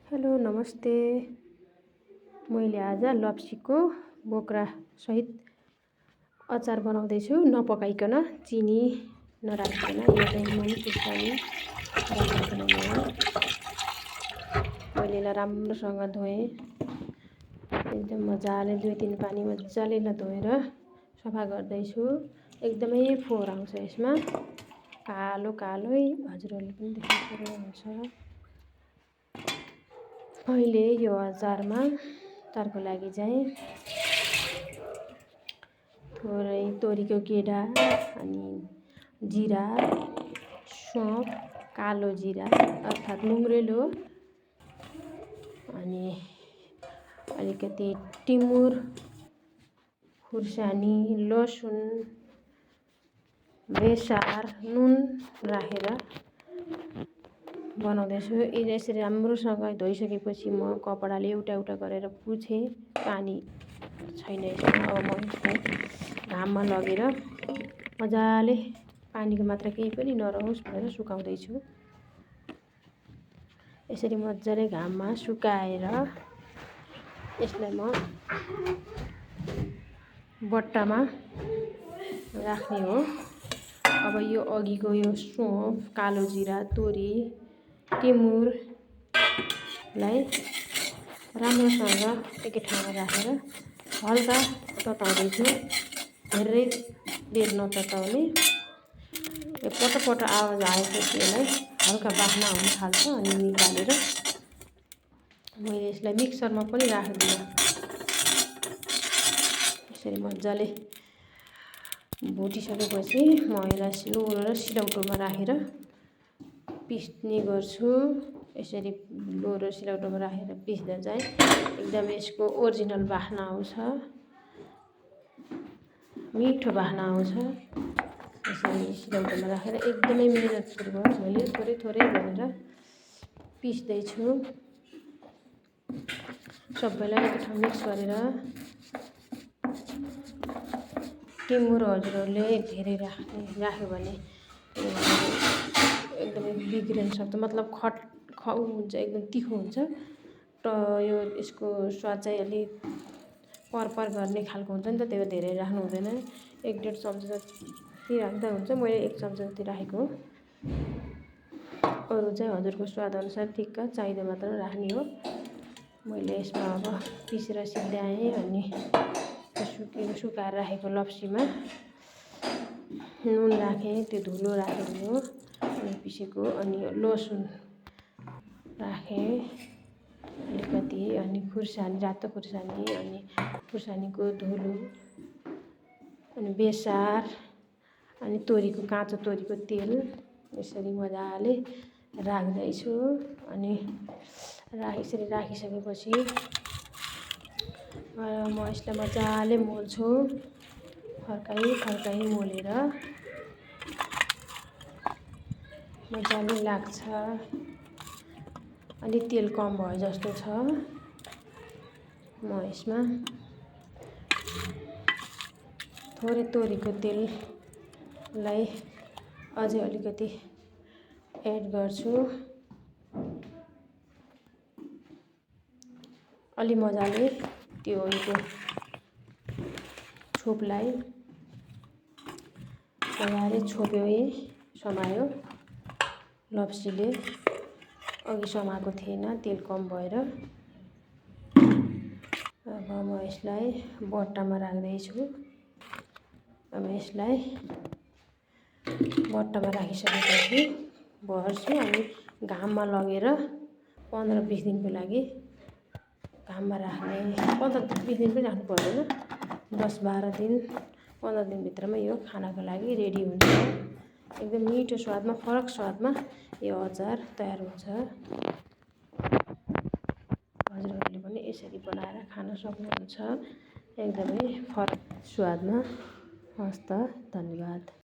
Hello नमस्ते। मैले आज लप्सीको बोक्रा सहित अचार बनाउँदैछु, नपकाइकन, चिनी नराखिकन। यो चाहिँ नुन खुर्सानी राखिकन मैले यसलाई राम्रोसँग धोएँ। एकदम मजाले 2-3 पानी मजाले धोएर सफा गर्दैछु। एकदमै फोहोर आउँछ यसमा, कालो कालै, हजुरहरूले पनि देख्न सक्नुहुन्छ। अहिले यो अचारको लागि चाहिँ थोरै तोरीको गेडा, अनि जिरा, सौंफ, कालो जिरा अर्थात् मुङ्ग्रेलो, अनि अलिकति टिमुर, खुर्सानी, लसुन, बेसार, नुन राखेर बनाउँदैछु। यसरी राम्रोसँग धोइसकेपछि म कपडाले एउटा एउटा गरेर पुछेँ। पानी छैन यसमा। अब म यसलाई घाममा लगेर मजाले, पानीको मात्रा केही पनि नरहोस् भनेर सुकाउँदैछु। यसरी मजाले घाममा सुकाएर यसलाई म बट्टामा राख्ने हो। अब यो अघिको यो सौंफ, कालो जिरा, तोरी, टिमुरलाई राम्रोसँग एकै ठाउँमा राखेर हल्का तताउँदैछु। धेरै बेर नतताउने। यो पटपट आवाज आएपछि यसलाई हल्का बास्ना आउन थाल्छ, अनि निकालेर मैले यसलाई मिक्सरमा पनि राख्दिनँ। यसरी मजाले भुटिसकेपछि म यसलाई लोहोरो र सिलौटोमा राखेर पिस्ने गर्छु। यसरी लोहोरो सिलौटोमा राखेर पिस्दा चाहिँ एकदम यसको ओरिजिनल बास्ना आउँछ, मिठो बास्ना आउँछ। यसरी सिलौटोमा राखेर एकदमै मिहिनेतपूर्वक मैले थोरै थोरै गरेर पिस्दैछु। सबैलाई एक ठाउँ मिक्स गरेर। टिमुर हजुरहरूले धेरै राख्यो भने एकदमै बिग्रिन सक्छ, मतलब खाउ हुन्छ, एकदम तिखो हुन्छ। यो यसको स्वाद चाहिँ अलिक परपर गर्ने खालको हुन्छ नि त, त्यो धेरै राख्नु हुँदैन। 1-1.5 चम्चा जति राख्दा हुन्छ। मैले 1 चम्चा जति राखेको हो। अरू चाहिँ हजुरको स्वादअनुसार ठिक्क चाहिँदो मात्र राख्ने हो। मैले यसमा अब पिसेर सिद्ध्याएँ, अनि सुकाएर राखेको लप्सीमा नुन राखेँ, त्यो धुलो राखेको हो अनि पिसेको, अनि लसुन राखेँ अलिकति, अनि खुर्सानी, रातो खुर्सानी, अनि खुर्सानीको धुलो, अनि बेसार, अनि काँचो तोरीको तेल यसरी मजाले राख्दैछु। अनि यसरी राखिसकेपछि म यसलाई मजाले मोल्छु। फर्काइ मोलेर मजाले लाग्छ। अलि तेल कम भयो जस्तो छ। म यसमा थोरै तोरीको तेललाई अझै अलिकति एड गर्छु। अलि मजाले त्यो छोपलाई मजाले समायो। लप्सीले अघि समाएको थिएन, तेल कम भएर। अब म यसलाई बट्टामा राख्दैछु। अब यसलाई बट्टामा राखिसकेपछि भर्छु, अनि घाममा लगेर 15-20 दिनको लागि घाममा राख्ने। 15-20 दिन पनि राख्नु पर्दैन, 10-12 दिन, 15 दिनभित्रमा यो खानाको लागि रेडी हुन्छ। एकदम मिठो स्वादमा, फरक स्वादमा यो अचार तयार हुन्छ। हजुरहरूले पनि यसरी बनाएर खान सक्नुहुन्छ, एकदमै फरक स्वादमा। हस्त, धन्यवाद।